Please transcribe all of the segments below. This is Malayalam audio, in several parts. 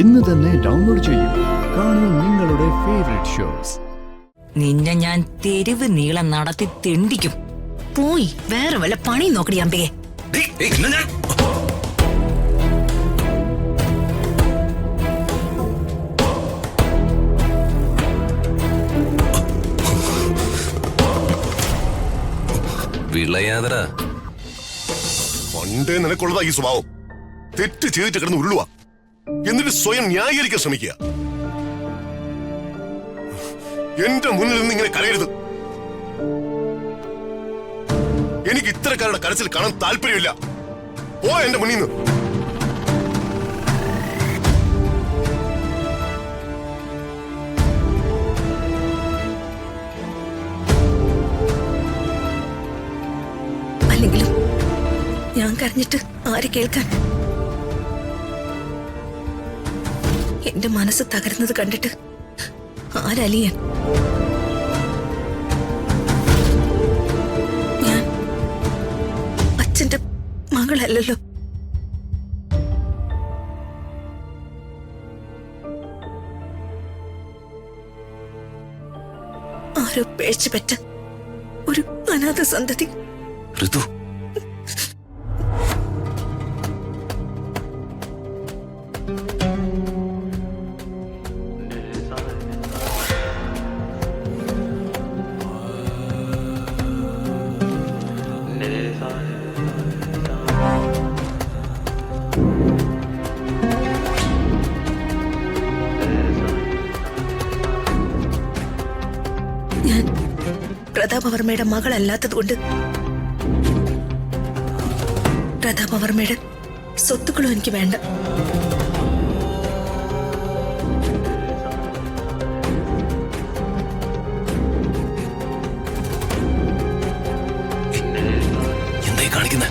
ഇന്ന് തന്നെ ഡൗൺലോഡ് ചെയ്യൂ. കാണൂ നിങ്ങളുടെ ഫേവറേറ്റ് ഷോസ്. നിന്നെ ഞാൻ തെരുവ് നീളം നടത്തി തെണ്ടിക്കും. പോയി വേറെ വല്ല പണി നോക്കടി അമ്പയെ. വിളയാതറ പണ്ടേ നിനക്കുള്ളതാ ഈ സ്വഭാവം. തെറ്റ് ചെയ്തിട്ട് കിടന്ന് ഉരുളുക, എന്നിട്ട് സ്വയം ന്യായീകരിക്കാൻ ശ്രമിക്കുക. എന്റെ മുന്നിൽ നിന്ന് ഇങ്ങനെ കരയരുത്. എനിക്ക് ഇത്തരക്കാരുടെ കരച്ചിൽ കാണാൻ താല്പര്യമില്ല. പോ എന്റെ മുന്നിൽ നിന്ന്. അല്ലെങ്കിലും ഞാൻ കരഞ്ഞിട്ട് ആര് കേൾക്കാൻ? എന്റെ മനസ്സ് തകരുന്നത് കണ്ടിട്ട് ആരലിയാൻ? ഞാൻ അച്ഛന്റെ മകളല്ലല്ലോ. ആരോ പേഴ്ച പറ്റ ഒരു അനാഥ സന്തതി. ഋതു, ഞാൻ പ്രതാപവർമ്മയുടെ മകളല്ലാത്തതുകൊണ്ട് പ്രതാപവർമ്മയുടെ സ്വത്തുക്കളും എനിക്ക് വേണ്ട. എന്തായി കാണിക്കുന്ന?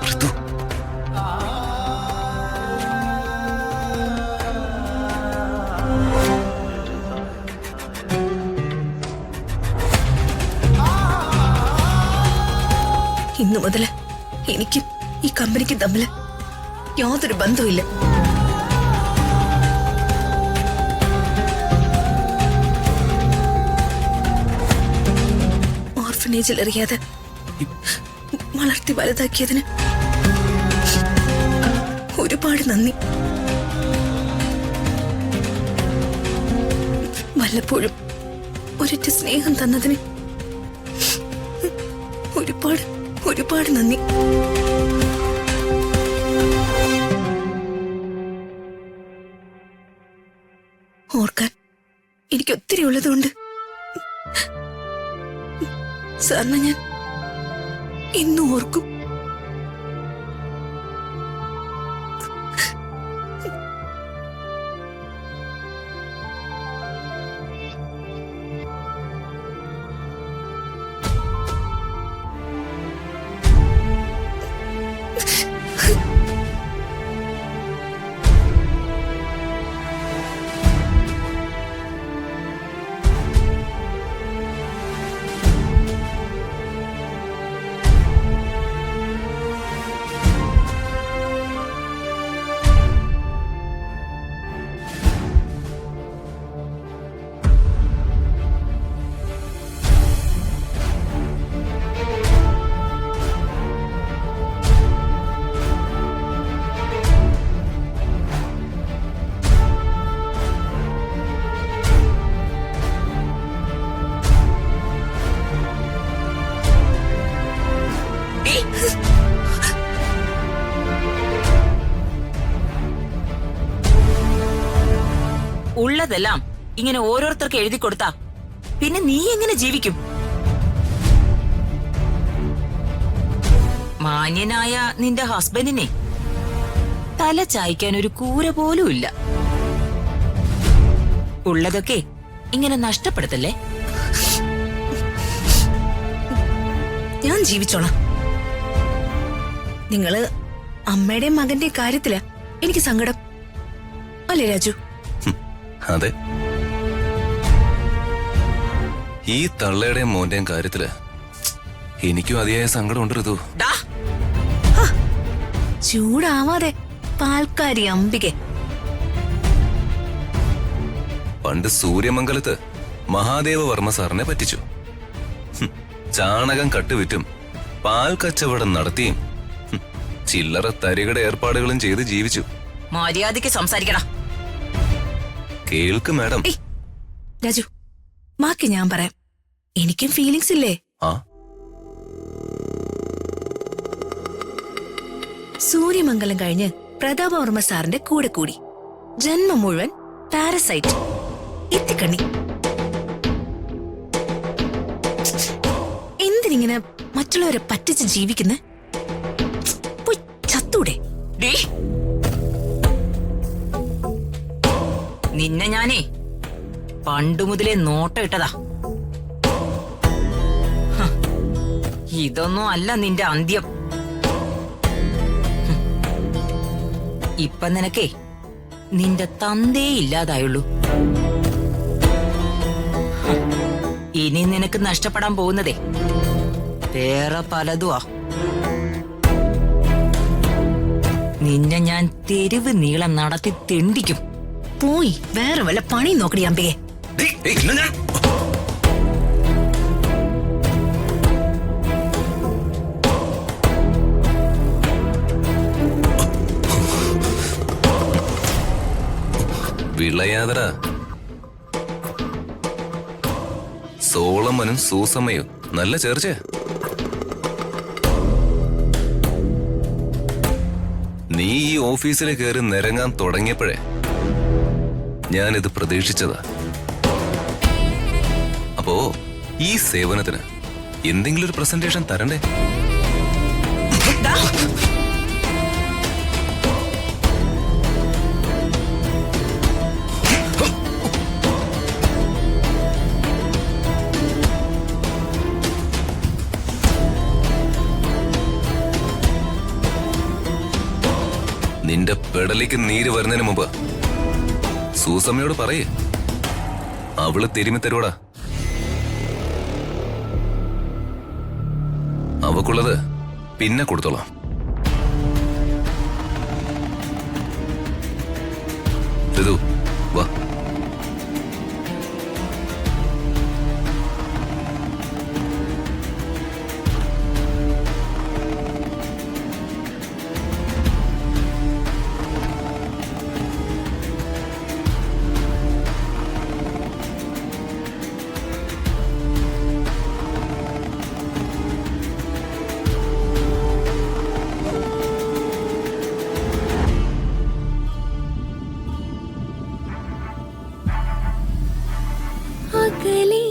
ഋതു, ഇന്നു മുതല് എനിക്കും ഈ കമ്പനിക്കും തമ്മില് യാതൊരു ബന്ധവുമില്ല. ഓർഫനേജിൽ എറിയാതെ വളർത്തി വലുതാക്കിയതിന് ഒരുപാട് നന്ദി. വല്ലപ്പോഴും ഒരൊറ്റ സ്നേഹം തന്നതിന് ഒരുപാട് ഒരുപാട് നന്ദി. ഓർക്കാൻ എനിക്ക് ഒത്തിരി ഉള്ളതുകൊണ്ട് സാറിനെ ഞാൻ ഇന്നും ഓർക്കും. ഉള്ളതെല്ലാം ഇങ്ങനെ ഓരോരുത്തർക്ക് എഴുതി കൊടുത്താ പിന്നെ നീ എങ്ങനെ ജീവിക്കും? മാന്യനായ നിന്റെ ഹസ്ബൻഡിനെ തല ചായ്ക്കാൻ ഒരു കൂര പോലും ഇല്ല. ഉള്ളതൊക്കെ ഇങ്ങനെ നഷ്ടപ്പെടുത്തല്ലേ. ഞാൻ ജീവിച്ചോളാം. നിങ്ങള് അമ്മയുടെയും മകന്റെയും കാര്യത്തിലാ എനിക്ക് സങ്കടം അല്ലേ രാജു? അതെ, ഈ തള്ളയുടെയും മോന്റെയും കാര്യത്തില് എനിക്കും അതിയായ സങ്കടമുണ്ട് ഋതു. ഡാ. ഹ, ചൂടാവാതെ പാൽക്കാരി അംബികെ. പണ്ട് സൂര്യമംഗലത്ത് മഹാദേവ വർമ്മ സാറിനെ പറ്റിച്ചു. ചാണകം കട്ടുവിറ്റും പാൽ കച്ചവടം നടത്തിയും ചില്ലറ തരികട ഏർപ്പാടുകളും ചെയ്ത് ജീവിച്ചു. മര്യാദയ്ക്ക് സംസാരിക്കടാ. കേൾക്ക് മാഡം. രാജു, ബാക്കി ഞാൻ പറയാം. എനിക്കും ഫീലിങ്സ് ഇല്ലേ? ആ, സൂര്യമംഗലം കഴിഞ്ഞ് പ്രതാപവർമ്മ സാറിന്റെ കൂടെ കൂടി. ജന്മം മുഴുവൻ പാരസൈറ്റ്, ഇത്തിക്കണ്ണി. എന്തിനിങ്ങനെ മറ്റുള്ളവരെ പറ്റിച്ച് ജീവിക്കുന്ന? പോയി ചത്തൂടെ? ഡീ. നിന്നെ ഞാനേ പണ്ടു മുതലേ നോട്ട ഇട്ടതാ. ഹ, ഇതൊന്നും അല്ല നിന്റെ അന്ത്യം. ഇപ്പൊ നിനക്കേ നിന്റെ തന്തേ ഇല്ലാതായുള്ളൂ. ഇനി നിനക്ക് നഷ്ടപ്പെടാൻ പോകുന്നതേ വേറെ പലതുവാ. നിന്നെ ഞാൻ തെരുവ് നീളം നടത്തി തെണ്ടിക്കും. പോയി വേറെ വല്ല പണി നോക്കടി അമ്പികെ. ഡേയ്, ഏയ്, ഇന്ന് ഞാൻ വിളയാതരാ. സോളമനും സൂസമ്മയും നല്ല ചേർച്ച. നീ ഈ ഓഫീസിൽ കയറി നിരങ്ങാൻ തുടങ്ങിയപ്പോഴേ ഞാനിത് പ്രതീക്ഷിച്ചതാ. അപ്പോ ഈ സേവനത്തിന് എന്തെങ്കിലും ഒരു പ്രസന്റേഷൻ തരണ്ടേ? നിന്റെ പെടലിക്ക് നീര് വരുന്നതിന് മുമ്പ് സൂസമ്മയോട് പറയേ, അവള് തിരുമ്മി തരൂടാ. അവക്കുള്ളത് പിന്നെ കൊടുത്തോളാം. ഋതു, വാ. അകലേ